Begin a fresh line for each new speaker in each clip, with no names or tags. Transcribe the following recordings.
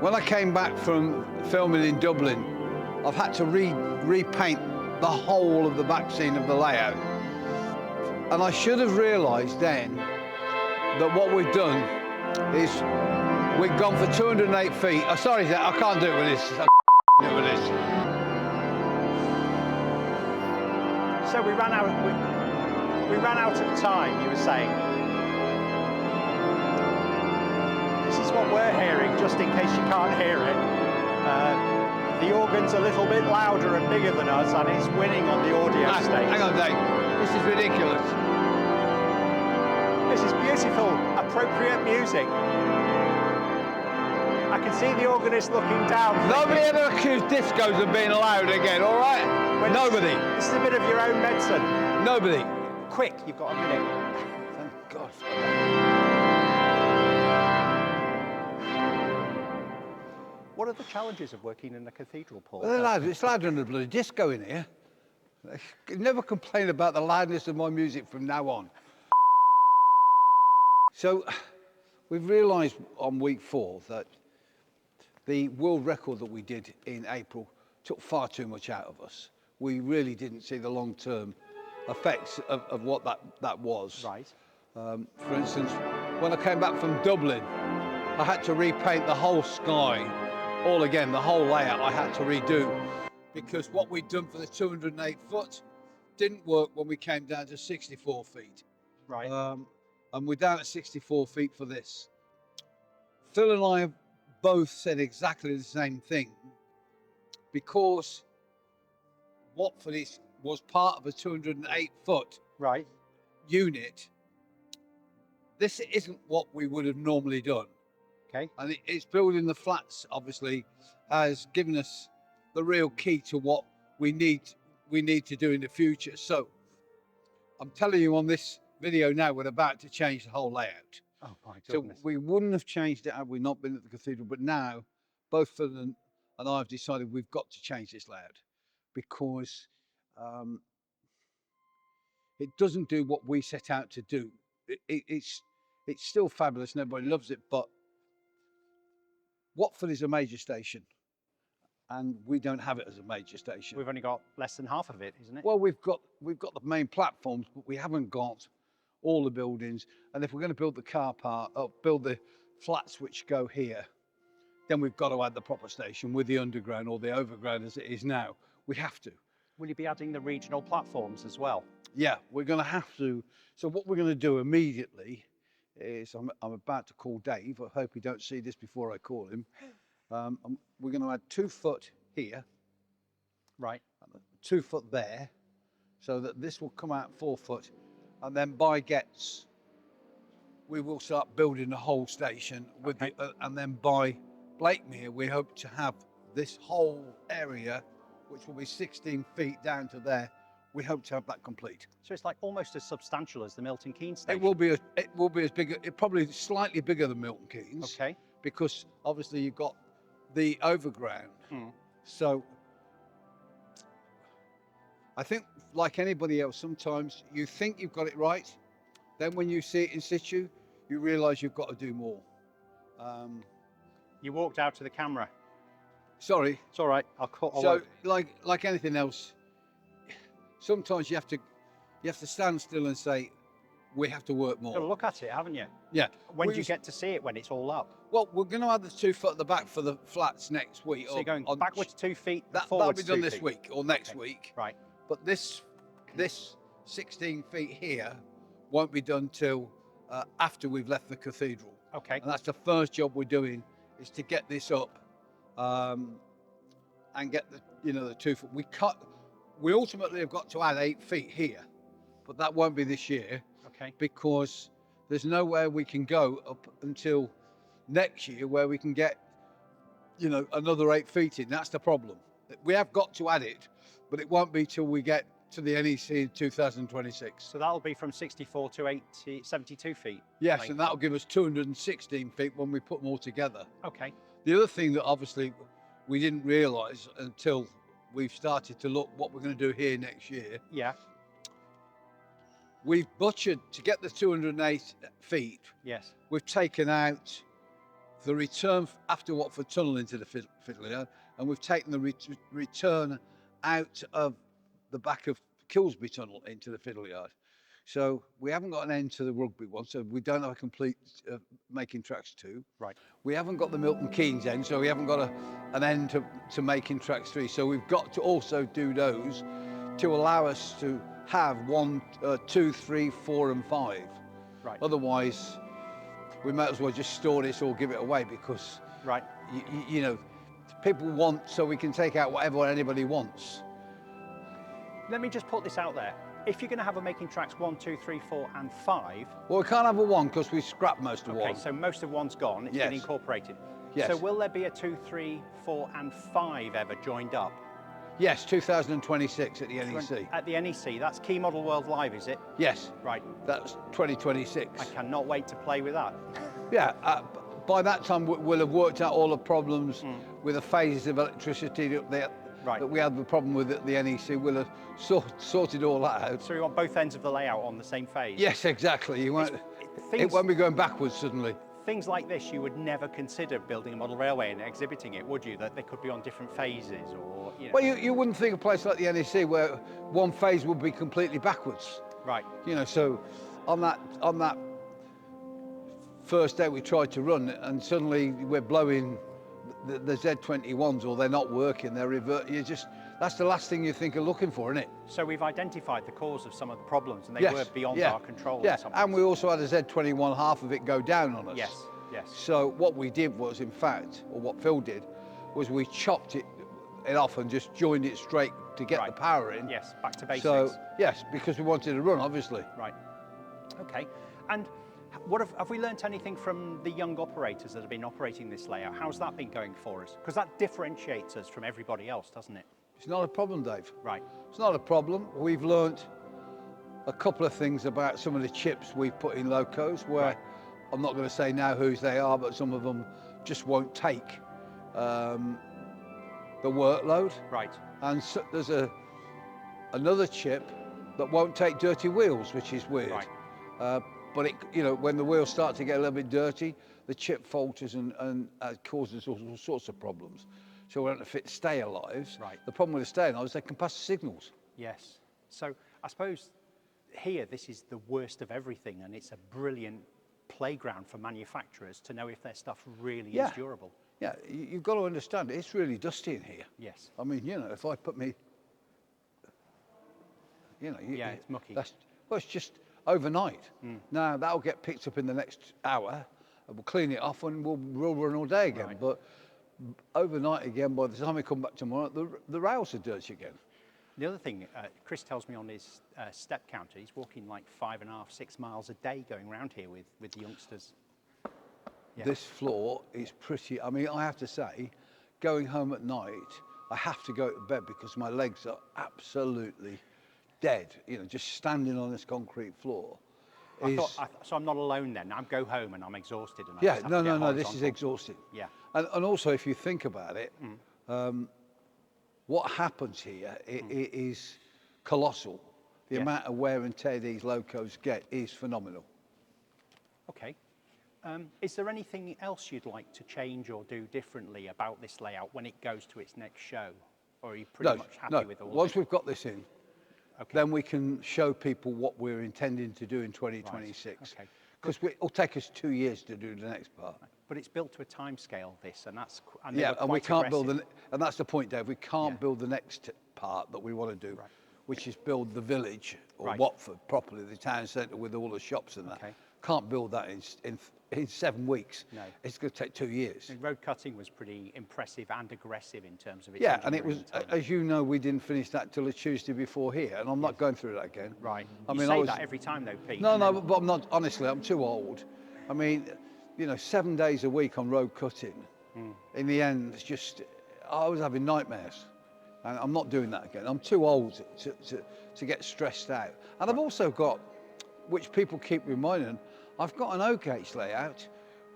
When I came back from filming in Dublin, I've had to repaint the whole of the back scene of the layout. And I should have realised then that what we've done is we've gone for 208 feet. Oh, sorry, I can't do it with this. I can't do it with this.
So we ran out of time, you were saying. This is what we're hearing, just in case you can't hear it. The organ's a little bit louder and bigger than us, and it's winning on the audio stage.
Hang on, Dave. This is ridiculous.
This is beautiful, appropriate music. I can see the organist looking down.
Nobody ever accused discos of being loud again, all right? Nobody.
This is a bit of your own medicine.
Nobody.
Quick, you've got a minute.
Thank God.
What are the challenges of working in a cathedral, Paul?
Well, it's louder than a bloody disco in here. Never complain about the loudness of my music from now on. So, we've realised on week 4 that the world record that we did in April took far too much out of us. We really didn't see the long-term effects of what that was.
Right.
For instance, when I came back from Dublin, I had to repaint the whole sky all again, the whole layout I had to redo, because what we'd done for the 208 foot didn't work when we came down to 64 feet.
Right.
And we're down at 64 feet for this. Phil and I both said exactly the same thing, because Watford was part of a 208 foot
Right.
unit. This isn't what we would have normally done.
Okay.
And it's building the flats, obviously, has given us the real key to what we need to do in the future. So I'm telling you on this video now, we're about to change the whole layout.
Oh my
So
goodness.
we wouldn't have changed it had we not been at the cathedral, but now both Phil and I have decided we've got to change this layout, because it doesn't do what we set out to do. It's still fabulous and everybody loves it, but Watford is a major station, and we don't have it as a major station.
We've only got less than half of it, isn't it?
Well, we've got the main platforms, but we haven't got all the buildings. And if we're going to build the car park, or build the flats which go here, then we've got to add the proper station with the underground or the overground as it is now. We have to.
Will you be adding the regional platforms as well?
Yeah, we're going to have to. So what we're going to do immediately is I'm about to call Dave. I hope he don't see this before I call him. We're going to add 2 foot here.
Right.
2 foot there, so that this will come out 4 foot, and then by Getz we will start building the whole station with and then by Blakemere we hope to have this whole area, which will be 16 feet down to there. We hope to have that complete.
So it's like almost as substantial as the Milton Keynes station.
It will be as big, probably slightly bigger than Milton Keynes.
Okay.
Because obviously you've got the overground. So I think, like anybody else, sometimes you think you've got it right, then when you see it in situ, you realise you've got to do more.
You walked out to the camera.
Sorry.
It's all right. I'll cut.
So, like anything else, sometimes you have to stand still and say, we have to work more.
You've got to look at it, haven't you?
Yeah.
When do you get to see it, when it's all up?
Well, we're going to add the 2 foot at the back for the flats next week.
So you're going backwards 2 feet,
that'll be done
2
this
feet.
week or next week.
Right.
But this 16 feet here won't be done till after we've left the cathedral.
Okay.
And that's the first job we're doing, is to get this up and get the 2 foot. We ultimately have got to add 8 feet here, but that won't be this year.
Okay.
Because there's nowhere we can go up until next year where we can get, another 8 feet in. That's the problem. We have got to add it, but it won't be till we get to the NEC in 2026.
So that'll be from 64 to 72 feet?
Yes, and that'll give us 216 feet when we put them all together.
Okay.
The other thing that obviously we didn't realise until we've started to look what we're going to do here next year.
Yeah.
We've butchered, to get the 208 feet,
yes,
we've taken out the return after Watford Tunnel into the Fiddler Yard, and we've taken the return out of the back of Kilsby Tunnel into the Fiddler Yard. So we haven't got an end to the rugby one, so we don't have a complete Making Tracks 2.
Right.
We haven't got the Milton Keynes end, so we haven't got an end to Making Tracks 3. So we've got to also do those to allow us to have 1, 2, 3, 4 and 5.
Right.
Otherwise, we might as well just store this or give it away, because
Right.
you know, people want, so we can take out whatever anybody wants.
Let me just put this out there. If you're going to have a Making Tracks 1, 2, 3, 4 and 5...
Well, we can't have a 1 because we scrapped most of 1.
Okay, so most of 1's gone, it's been incorporated.
Yes.
So will there be a 2, 3, 4 and 5 ever joined up?
Yes, 2026 at the NEC.
At the NEC, that's Key Model World Live, is it?
Yes.
Right.
That's 2026.
I cannot wait to play with that.
Yeah, by that time we'll have worked out all the problems with the phases of electricity that we had the problem with at the NEC. We'll have sorted all that out.
So we want both ends of the layout on the same phase?
Yes, exactly. It won't be going backwards suddenly.
Things like this, you would never consider building a model railway and exhibiting it, would you? That they could be on different phases, or you know.
Well, you wouldn't think a place like the NEC where one phase would be completely backwards.
Right.
You know, so on that first day we tried to run, and suddenly we're blowing the Z21s, or they're not working, they're revert. That's the last thing you think of looking for, isn't it?
So we've identified the cause of some of the problems, and they were beyond our control.
Yeah, and we also had a Z21, half of it go down on us.
Yes, yes.
So what we did was, in fact, or what Phil did, was we chopped it off and just joined it straight to get the power in.
Yes, back to basics.
So, yes, because we wanted to run, obviously.
Right. Okay. And what have we learnt anything from the young operators that have been operating this layout? How's that been going for us? Because that differentiates us from everybody else, doesn't it?
It's not a problem, Dave.
Right.
It's not a problem. We've learnt a couple of things about some of the chips we've put in locos, where I'm not going to say now whose they are, but some of them just won't take the workload.
Right.
And so there's another chip that won't take dirty wheels, which is weird.
Right.
But when the wheels start to get a little bit dirty, the chip falters and causes all sorts of problems. So we're going to fit stay alives.
Right.
The problem with the stay alives, they can pass the signals.
Yes. So I suppose here this is the worst of everything, and it's a brilliant playground for manufacturers to know if their stuff really is durable.
Yeah, you've got to understand, it's really dusty in here.
Yes.
I mean, if I put me,
it's mucky.
It's just overnight. Now, that'll get picked up in the next hour, and we'll clean it off, and we'll run all day again.
Right.
But overnight again, by the time we come back tomorrow, the rails are dirty again.
The other thing, Chris tells me on his step counter, he's walking like 5.5, 6 miles a day going around here with the youngsters. Yeah.
This floor is pretty, I mean, I have to say, going home at night, I have to go to bed because my legs are absolutely dead, just standing on this concrete floor.
So I'm not alone then. I go home and I'm exhausted. And
No, this is exhausting.
Yeah.
And also, if you think about it, what happens here is colossal. The amount of wear and tear these locos get is phenomenal.
Okay. Is there anything else you'd like to change or do differently about this layout when it goes to its next show? Or are you pretty much happy with all of it?
Once we've got this in, then we can show people what we're intending to do in 2026.
Okay.
Because it'll take us 2 years to do the next part.
But it's built to a time scale, this, and that's
and we can't build and that's the point, Dave. We can't build the next part that we want to do, which is build the village or Watford properly, the town centre with all the shops and that.
Okay.
Can't build that in 7 weeks.
No.
It's going to take 2 years.
And road cutting was pretty impressive and aggressive in terms of its
and it was, as you know, we didn't finish that till the Tuesday before here, and I'm not going through that again.
Right.
I
You
mean,
say that every time though, Pete.
No, but I'm not, honestly, I'm too old. I mean, 7 days a week on road cutting, in the end, it's just, I was having nightmares. And I'm not doing that again. I'm too old to get stressed out. And I've also got, which people keep reminding, I've got an O-gauge layout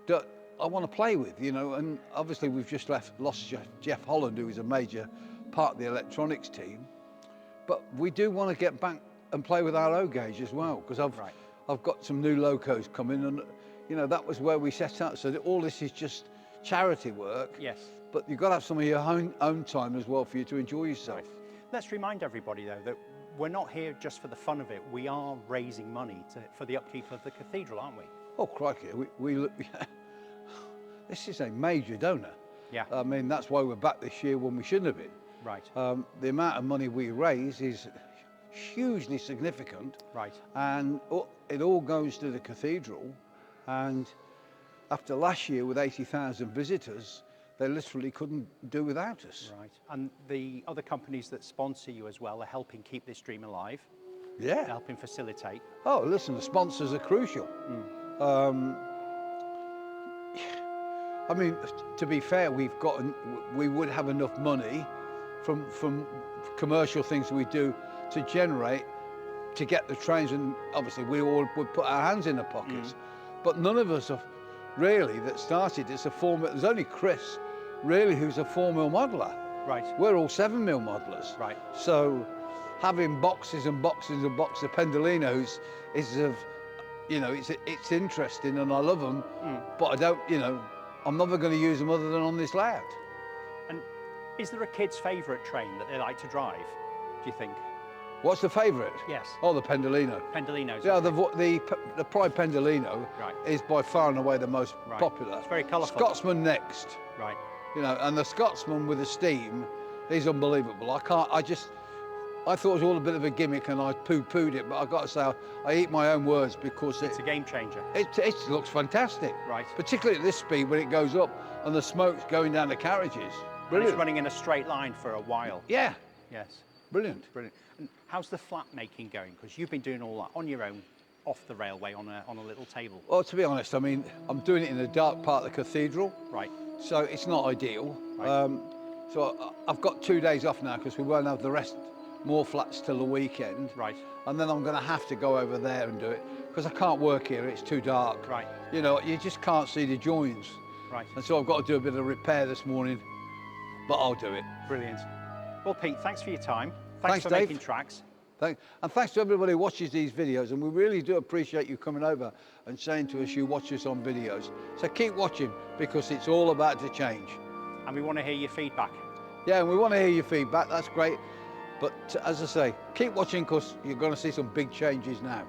that I want to play with, and obviously we've just lost Jeff Holland, who is a major part of the electronics team. But we do want to get back and play with our O-gauge as well, because I've got some new locos coming, and that was where we set out. So all this is just charity work.
Yes.
But you've got to have some of your own time as well for you to enjoy yourself.
Right. Let's remind everybody though that we're not here just for the fun of it. We are raising money for the upkeep of the cathedral, aren't we?
Oh crikey, we look. This is a major donor.
Yeah.
I mean, that's why we're back this year when we shouldn't have been.
Right.
The amount of money we raise is hugely significant.
Right.
And it all goes to the cathedral. And after last year with 80,000 visitors, they literally couldn't do without us.
Right. And the other companies that sponsor you as well are helping keep this dream alive.
Yeah.
Helping facilitate.
Oh, listen, the sponsors are crucial. I mean, to be fair, we would have enough money from commercial things we do to generate, to get the trains, and obviously we all would put our hands in the pockets. But none of us have really that started. It's a there's only Chris really who's a 4mm modeller. Right. We're all 7mm modelers. Right. So having boxes and boxes and boxes of Pendolinos is of, you know, it's interesting and I love them, but I don't, you know, I'm never going to use them other than on this layout.
And is there a kid's favourite train that they like to drive, do you think?
What's the favourite?
Yes.
Oh, the Pendolino.
Pendolinos.
Yeah, the Pride Pendolino is by far and away the most popular.
It's very colourful.
Scotsman next.
Right.
You know, and the Scotsman with the steam is unbelievable. I thought it was all a bit of a gimmick and I poo-pooed it, but I've got to say, I eat my own words because
it's a game changer.
It looks fantastic. Right. Particularly at this speed when it goes up and the smoke's going down the carriages.
And it's running in a straight line for a while.
Yeah.
Yes.
Brilliant.
Brilliant. And how's the flat making going? Because you've been doing all that on your own, off the railway, on a little table.
Well, to be honest, I mean, I'm doing it in the dark part of the cathedral. Right. So it's not ideal. Right. So I've got 2 days off now because we won't have the rest, more flats till the weekend. Right. And then I'm going to have to go over there and do it because I can't work here, it's too dark. Right. You know, you just can't see the joins. Right. And so I've got to do a bit of repair this morning, but I'll do it.
Brilliant. Well, Pete, thanks for your time. Thanks for
Dave.
making tracks.
And thanks to everybody who watches these videos, and we really do appreciate you coming over and saying to us you watch us on videos. So keep watching because it's all about to change.
And we want to hear your feedback.
Yeah, and we want to hear your feedback, that's great. But as I say, keep watching because you're going to see some big changes now.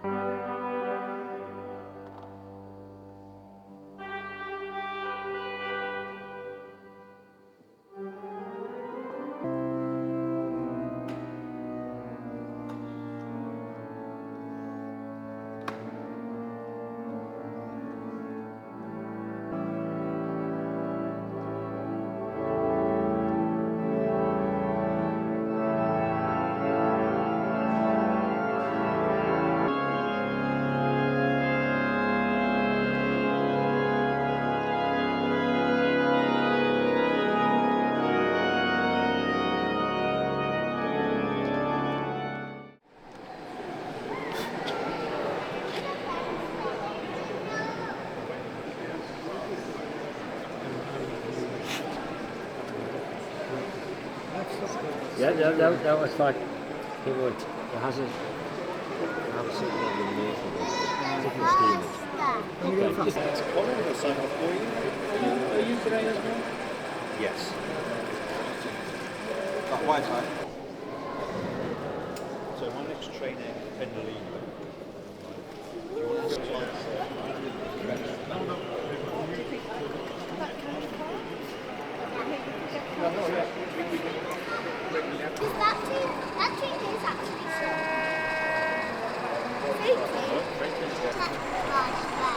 Yeah, that was like he would. It hasn't. Absolutely amazing. Different steamers. Okay.
It's Colin will sign off for you. Are you today as well?
Yes.
White side. So my next train in Pendolino. Do you want to sign?
That train is actually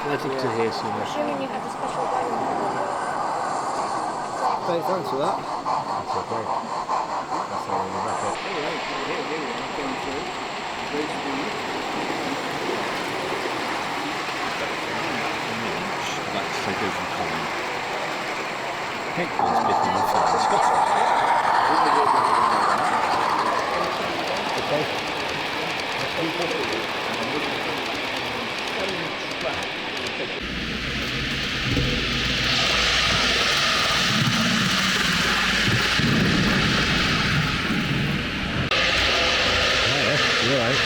That's up to here soon.
assuming you have a special one.
Thanks for that. That's okay. That's all in the back up. That's taken from Colin. I think Colin's flipping the phone in Scotland. Okay. You're right.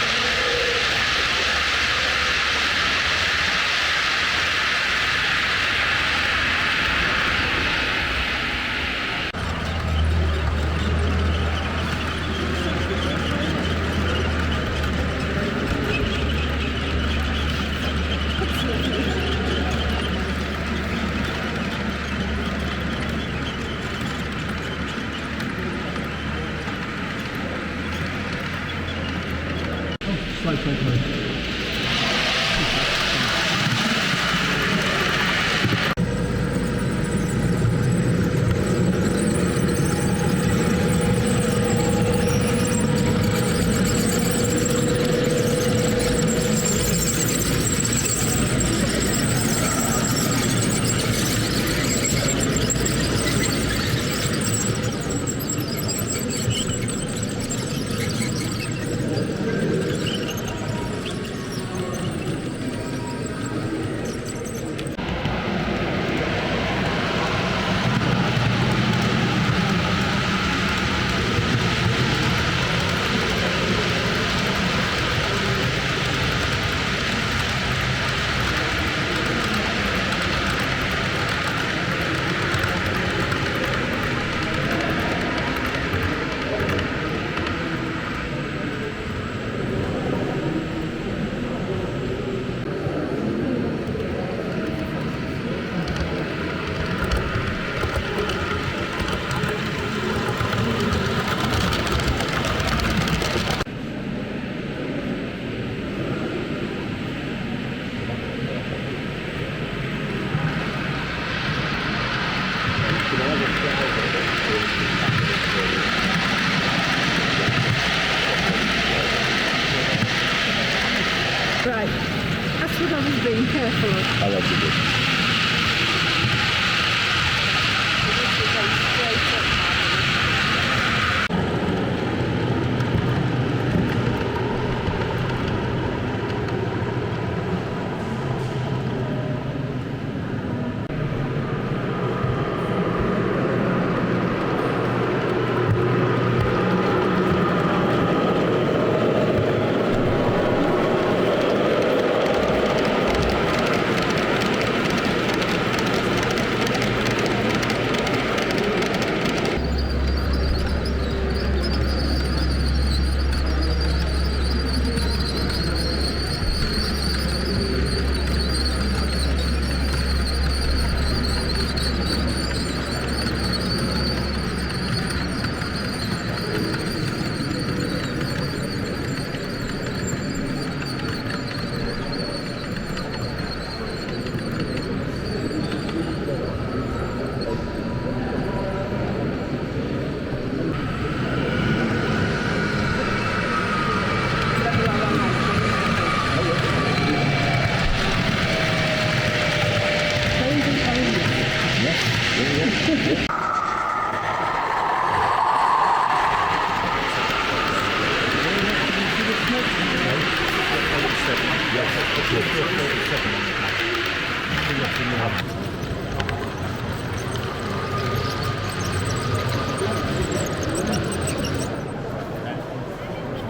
was being careful.
I like to do.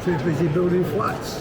Too busy building flats.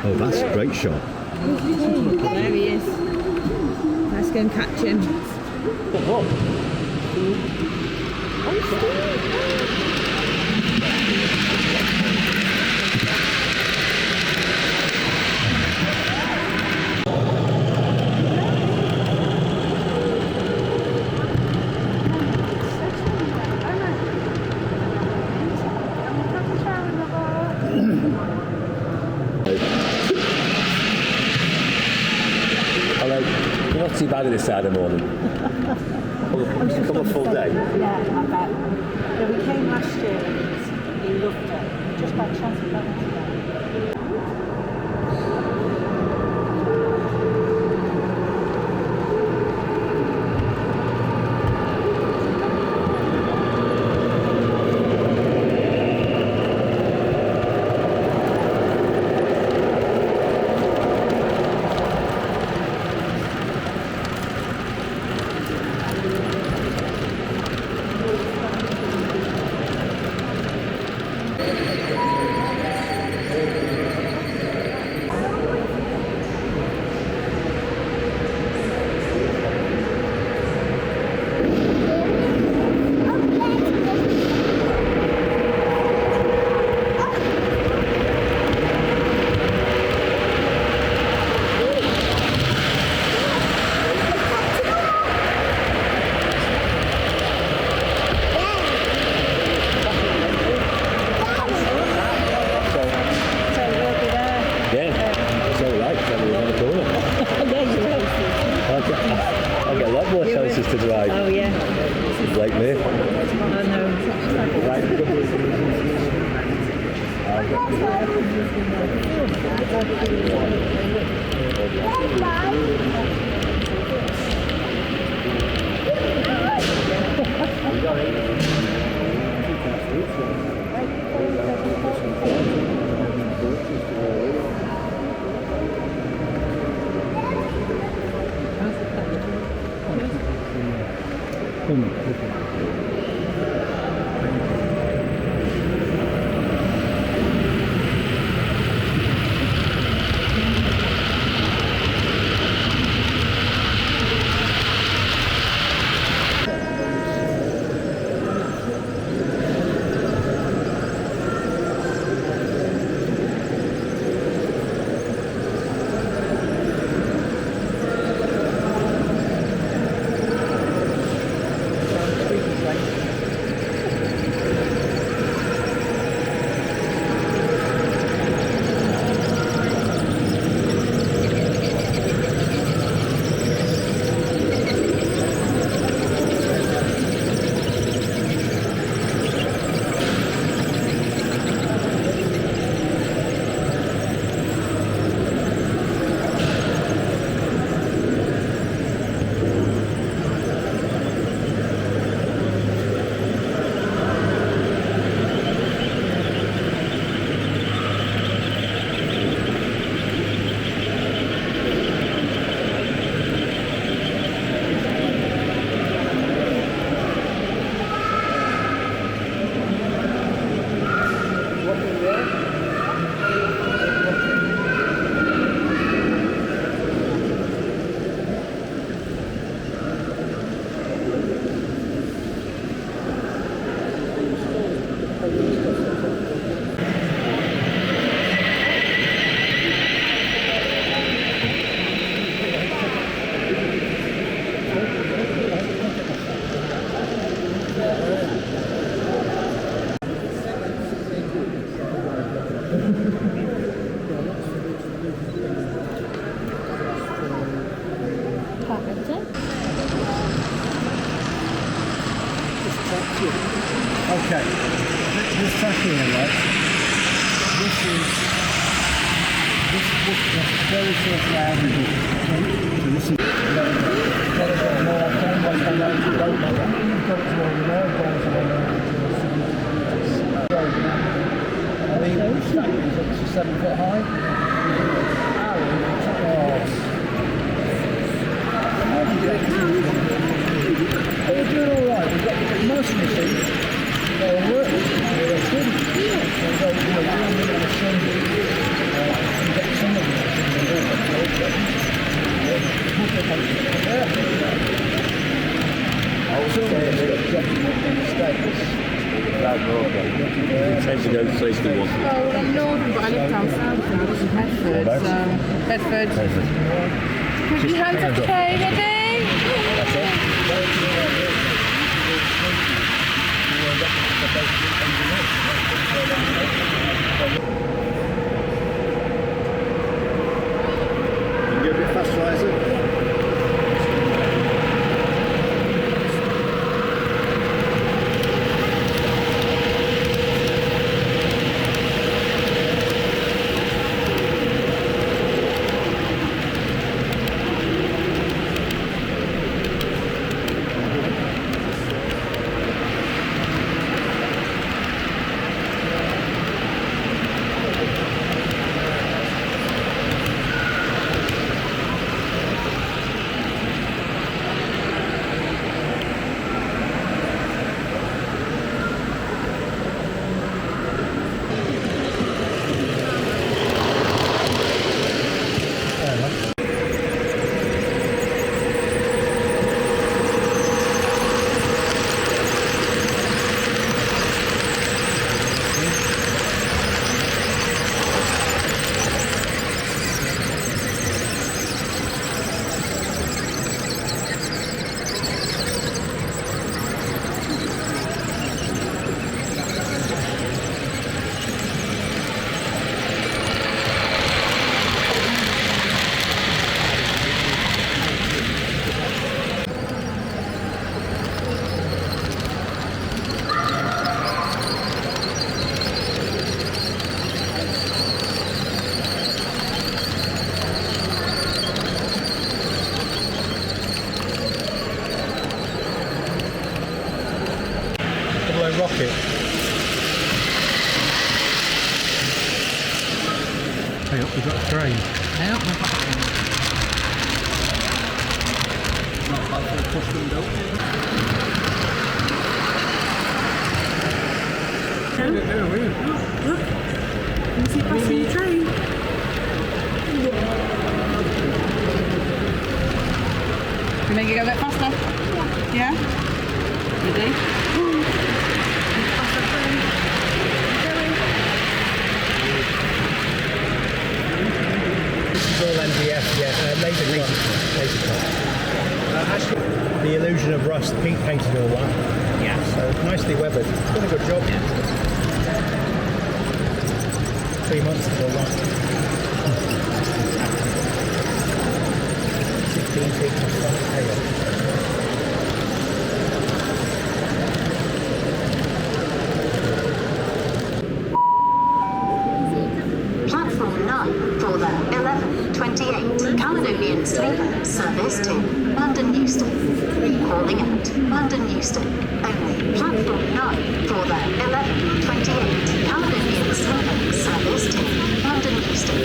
Oh, that's a great shot.
There he is. Let's go and catch him.
Hello. You're not too bad at this side of the morning. Come a full day.
Yeah, I bet. Yeah, we came last year and he loved it. Just by chance we went today.
I've got a lot more chances to drive.
Oh yeah.
Like me.
I
Okay. This track here, right? This is the very first round we did. So this is got a bit more downwards than that. Don't know that. Got it to where we know, goes along I mean, the stack is up to 7 foot high. But we're doing all right. We've got most of the things that are working. They're good. So we're on the assembly. We get some of them. I was saying we've got mistakes.
Tend to go to 61.
Oh, well, I'm northern, but I live down south and I was in Bedford. Bedford. Put your hands up, okay, ready?
That's it.
You can go a bit faster, Isaac. Rocket. Hey up, we've got a train.
Hey up, we've got a train.
Not bad for a push window.
Look, can you see passing the train? Can we make it go a bit faster? Yeah? Ready?
All MDF, laser cut. Actually, the illusion of rust, Pete painted all that.
Yeah.
So nicely weathered. Done a good job. 3 months to all that. 16 feet of front tail.
Platform 9 for the 11:28 Caledonian Sleeper service to London Euston. Calling out London Euston only. Platform 9 for the 11:28 Caledonian Sleeper service to London Euston.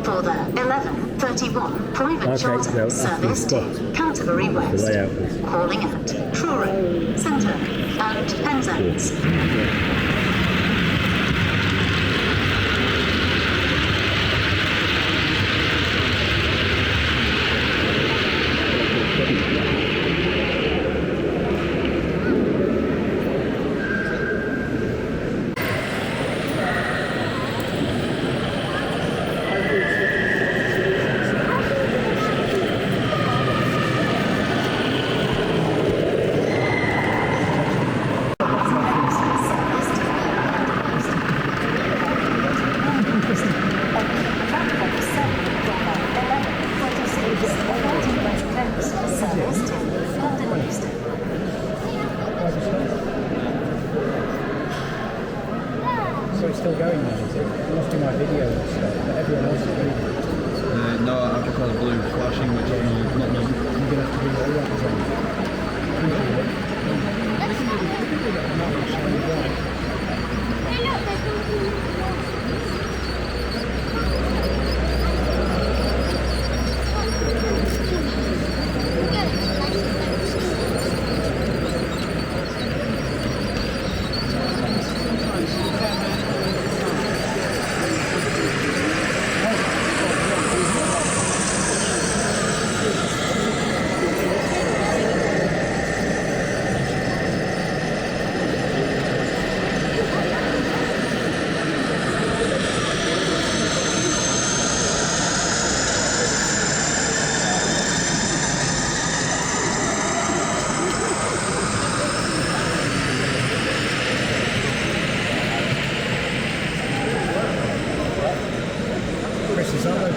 for the 11:31 private
Okay,
charter
no,
service to
that's
Canterbury West,
layout is-
calling at Truro, Centre and Penzance.
So it's still going now, is it? I must do my video and stuff, but everyone else is doing it.
No, I've just got a blue flashing, which is not normal.
You're going to have to do all that as well.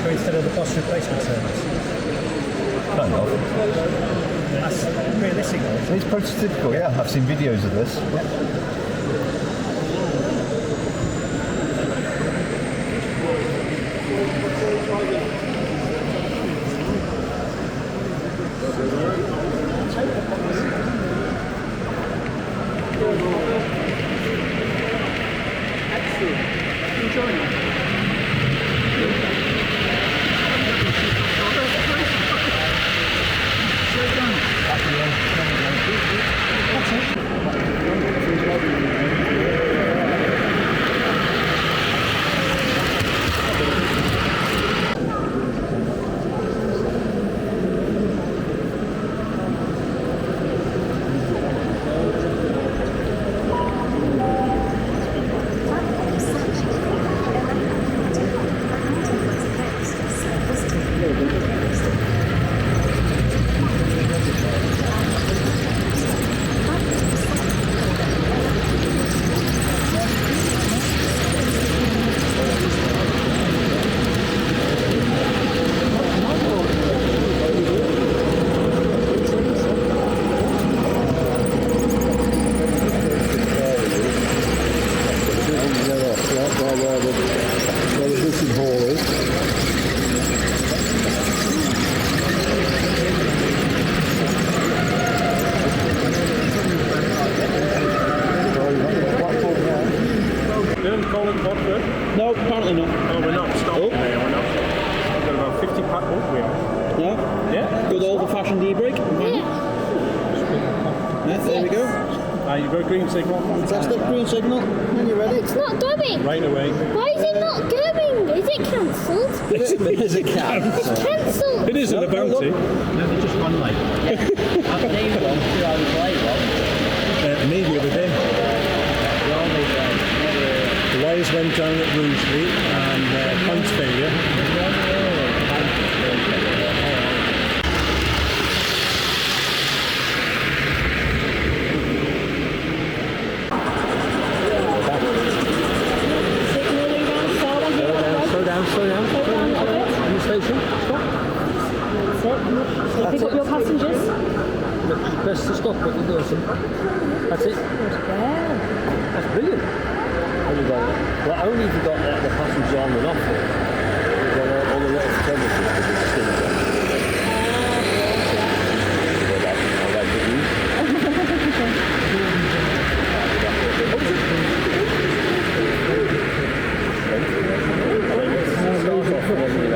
Instead of the bus replacement service.
Kind of.
That's realistic though.
It's prototypical, yeah. I've seen videos of this.
No, apparently not.
Oh, we're not stopping there, we're not. We've got about 50 pack up we are.
Yeah?
Yeah?
Good old-fashioned e-brake. Yeah, there we go.
You've got a green signal.
Fantastic, green signal. When you're ready.
It's not going.
Right away.
Why is it not going? Is it cancelled?
Is it cancelled?
It's cancelled.
It isn't a bounty.
No, they just run late. I've seen one 2 hours late.
Me the other day. The wires went down at Rugeley and points failure.
Slow down. On the station. Stop.
Pick up your passengers.
Best to stop at the Dawson. That's it. That's brilliant. Well, only if you got the passengers on and off it. You've got all the little photographers with the skin on. Start off and then you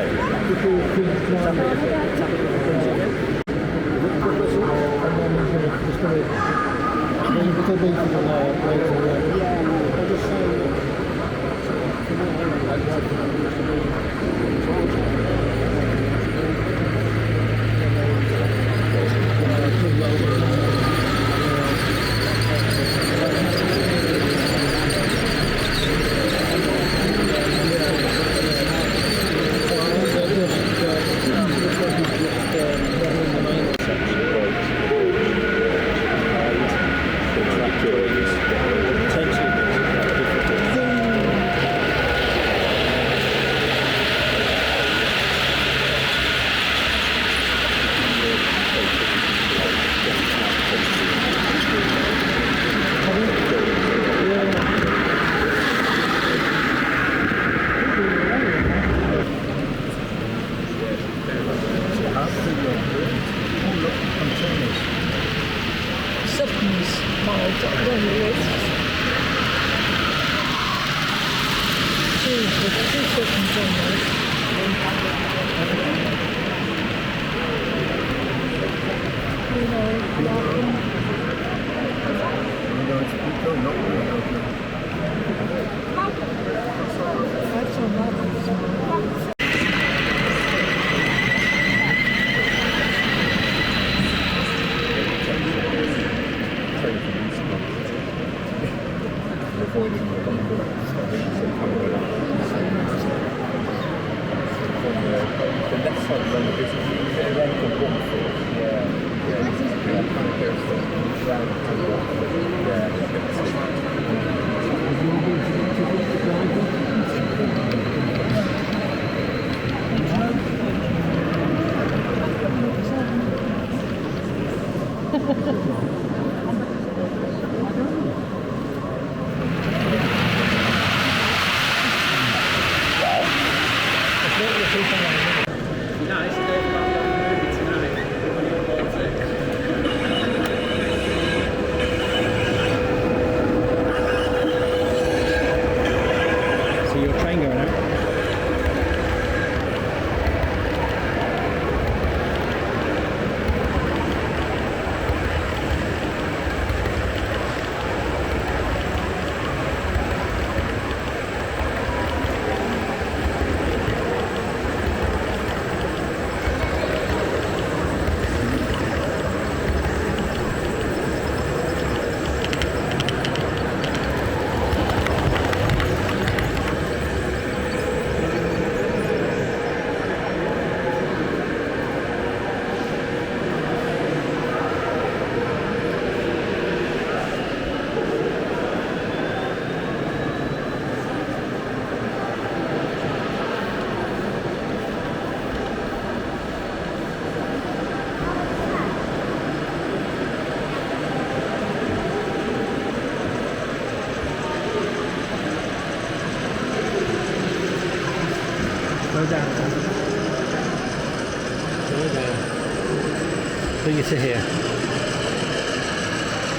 Bring it to here.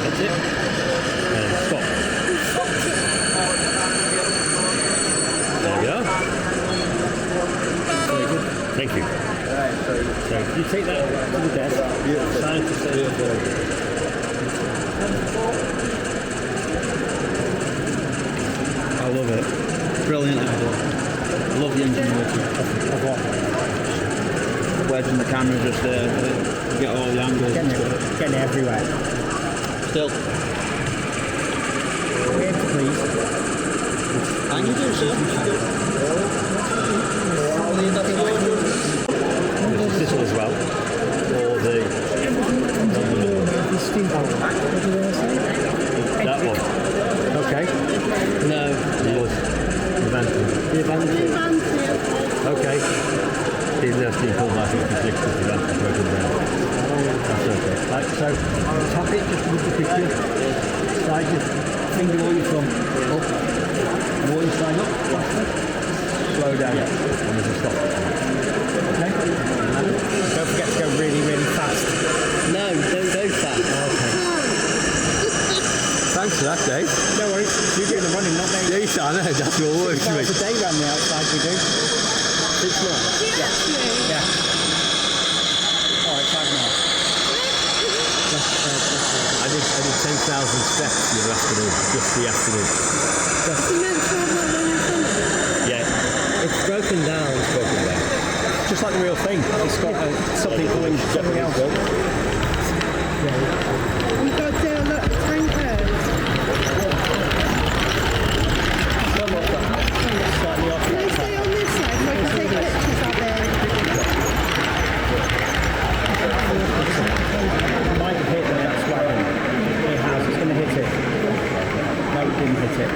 That's it. And stop. There we are. Very good. Thank you. So you take that to the desk. Sign it to say
I love it. Brilliant idea. I love the ingenuity of what? Wedging the camera just there, get all the angles.
Getting it everywhere.
Still.
Wait, please.
And you do, sir.
this one as well. Or that one. Okay.
No.
The event. Okay. Even though it's been called like it's conflicted, the event is broken down. That's okay. Right, so tap it just with the picture. Slide your finger or your thumb up. More you slide up, faster. Slow down. And there's a stop. Okay?
Don't forget to go really, really fast.
No, don't go fast.
Okay. Thanks for that, Dave.
No worries. You're doing the running, not me.
Yes, I know. That's what works for me.
It's a day round the outside we do.
6 miles?
Yeah. Oh, it's 5 miles.
I did 10,000 steps the other afternoon, just the afternoon. It's broken down.
Just like the real thing. It's got something doing something else.
You've got look, tankers. Can I stay on this side so I can take pictures of it?
It might have hit the next wagon. It has. It's going to hit it. No, it didn't hit it.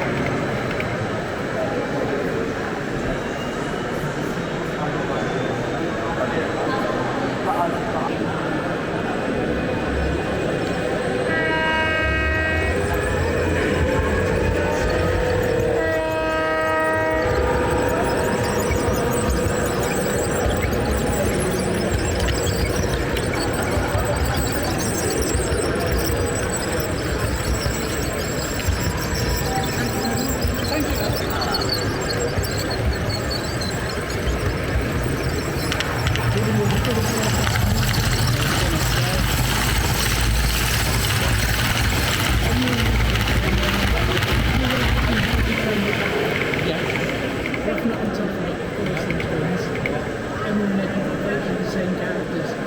Everyone making the same characters.